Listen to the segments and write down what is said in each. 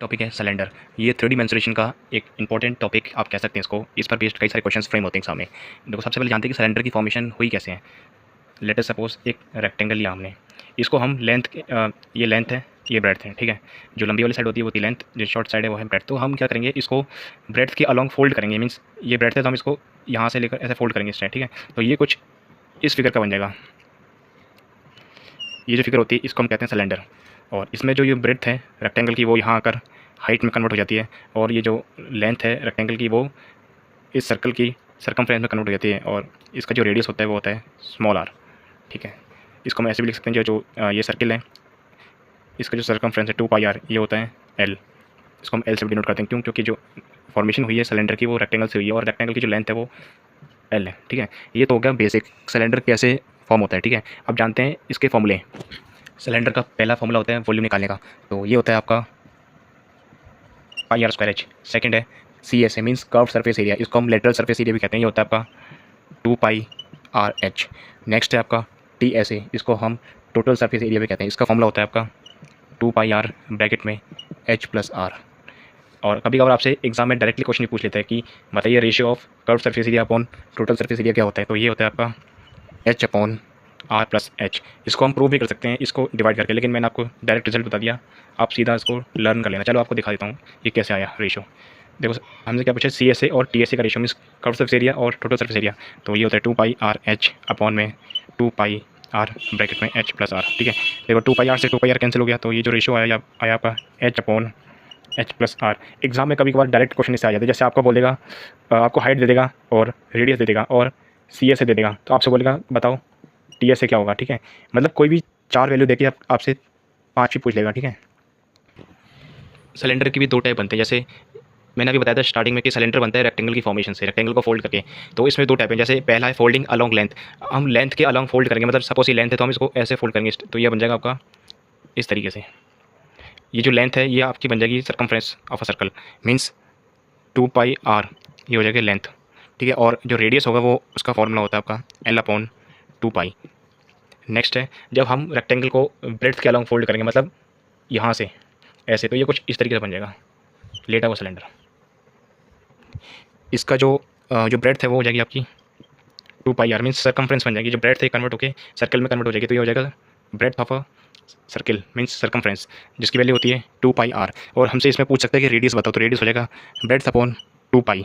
Topic है cylinder. ये three D mensuration का एक इंपॉर्टेंट टॉपिक आप कह सकते हैं इसको। इस पर बेस्ड कई सारे क्वेश्चंस फ्रेम होते हैं एग्जाम में। देखो, सबसे पहले जानते हैं कि सिलेंडर की फॉर्मेशन हुई कैसे है। लेट अस सपोज एक रेक्टेंगल लिया हमने, इसको हम ये लेंथ है, ये ब्रेड्थ है, ठीक है। जो लंबी वाली साइड होती है वो होती है लेंथ, जो शॉर्ट साइड है वो है ब्रेड्थ। तो हम क्या करेंगे, इसको ब्रेड्थ के अलॉन्ग फोल्ड करेंगे। मीन्स ये ब्रेड्थ है तो हम इसको यहाँ से लेकर ऐसे फोल्ड करेंगे इस टाइप, ठीक है। तो ये कुछ इस फिगर का बन जाएगा। ये जो फिगर होती है इसको हम कहते हैं सिलेंडर। और इसमें जो ये ब्रेड्थ है रेक्टेंगल की वो यहाँ आकर हाइट में कन्वर्ट हो जाती है, और ये जो लेंथ है रेक्टेंगल की वो इस सर्कल की सर्कमफ्रेंस में कन्वर्ट हो जाती है, और इसका जो रेडियस होता है वो होता है स्मॉल आर, ठीक है। इसको हम ऐसे भी लिख सकते हैं, जो ये सर्किल है इसका जो सर्कमफ्रेंस है 2πr, ये होता है एल। इसको हम एल से भी डिनोट करते हैं, क्योंकि जो फॉर्मेशन हुई है सिलेंडर की वो रेक्टेंगल से हुई है, और रेक्टेंगल की जो लेंथ है वो एल है, ठीक है। ये तो हो गया बेसिक सिलेंडर कैसे फॉर्म होता है, ठीक है। अब जानते हैं इसके फॉर्मूले। सिलेंडर का पहला फॉर्मूला होता है वॉल्यूम निकालने का, तो ये होता है आपका πr²h। सेकंड है CS है, मीन्स कर्व सरफेस एरिया, इसको हम लेटरल सरफेस एरिया भी कहते हैं, ये होता है आपका 2πrh। नेक्स्ट है आपका TSA, इसको हम टोटल सरफेस एरिया भी कहते हैं, इसका फॉर्मूला होता है आपका 2πr ब्रैकेट में h+r। और कभी कभार आपसे एग्जाम में डायरेक्टली क्वेश्चन भी पूछ लेता है कि बताइए ratio of curve surface area upon total surface area क्या होता है, तो ये होता है आपका h/r+h। इसको हम प्रूव भी कर सकते हैं इसको डिवाइड करके, लेकिन मैंने आपको डायरेक्ट रिजल्ट बता दिया, आप सीधा इसको लर्न कर लेना। चलो आपको दिखा देता हूँ ये कैसे आया रेशियो। देखो, हमसे क्या पूछा, CSA और TSA का ratio, means curve surface area और टोटल सरफेस एरिया, तो ये होता है 2πrh अपॉन में 2πr ब्रैकेट में h+r, ठीक है। देखो 2πr से 2πr कैंसिल हो गया, तो ये जो रेशियो आया आपका h/h+r। एग्जाम में कभी कभार डायरेक्ट क्वेश्चन इससे आ जाते हैं, जैसे आपको बोलेगा, आपको हाइट दे देगा और रेडियस दे देगा और CSA दे देगा, तो आपसे बोलेगा बताओ TSA क्या होगा, ठीक है। मतलब कोई भी 4 वैल्यू देके आपसे 5 भी पूछ लेगा, ठीक है। सिलेंडर की भी 2 टाइप बनते हैं, जैसे मैंने अभी बताया था स्टार्टिंग में कि सिलेंडर बनता है रेक्टेंगल की फॉर्मेशन से, रेक्टेंगल को फोल्ड करके। तो इसमें 2 टाइप हैं, जैसे पहला है फोल्डिंग अलॉन्ग लेंथ। हम लेंथ के अलॉन्ग फोल्ड करेंगे, मतलब सपोज ये लेंथ है तो हम इसको ऐसे फोल्ड करेंगे, तो ये बन जाएगा आपका इस तरीके से। ये जो लेंथ है ये आपकी बन जाएगी circumference of a circle, means 2πr, ये हो जाएगी लेंथ, ठीक है। और जो रेडियस होगा वो उसका फॉर्मूला होता है आपका L/2π। नेक्स्ट है जब हम रेक्टेंगल को ब्रेड्थ के अलॉन्ग फोल्ड करेंगे, मतलब यहाँ से ऐसे, तो ये कुछ इस तरीके से बन जाएगा लेटा हुआ सिलेंडर। इसका जो ब्रेड्थ है वो हो जाएगी आपकी 2πr, मीन्स सर्कमफ्रेंस बन जाएगी। जो ब्रेड्थ है कन्वर्ट होकर सर्कल में कन्वर्ट हो जाएगी, तो ये हो जाएगा breadth of a circle, means circumference, जिसकी वैल्यू होती है 2πr। और हमसे इसमें पूछ सकते हैं कि रेडियस बताओ, तो रेडियस हो जाएगा ब्रेड्थ अपॉन 2π।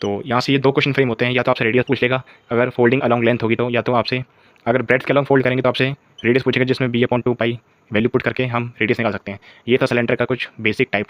तो यहाँ से ये 2 क्वेश्चन फ्रेम होते हैं, या तो आपसे रेडियस पूछ लेगा अगर फोल्डिंग अलॉन्ग लेंथ होगी तो, या तो आपसे अगर ब्रेड्थ के अलॉन्ग फोल्ड करेंगे तो आपसे रेडियस पूछेगा, जिसमें b/2π वैल्यू पुट करके हम रेडियस निकाल सकते हैं। ये था सिलेंडर का कुछ बेसिक टाइप।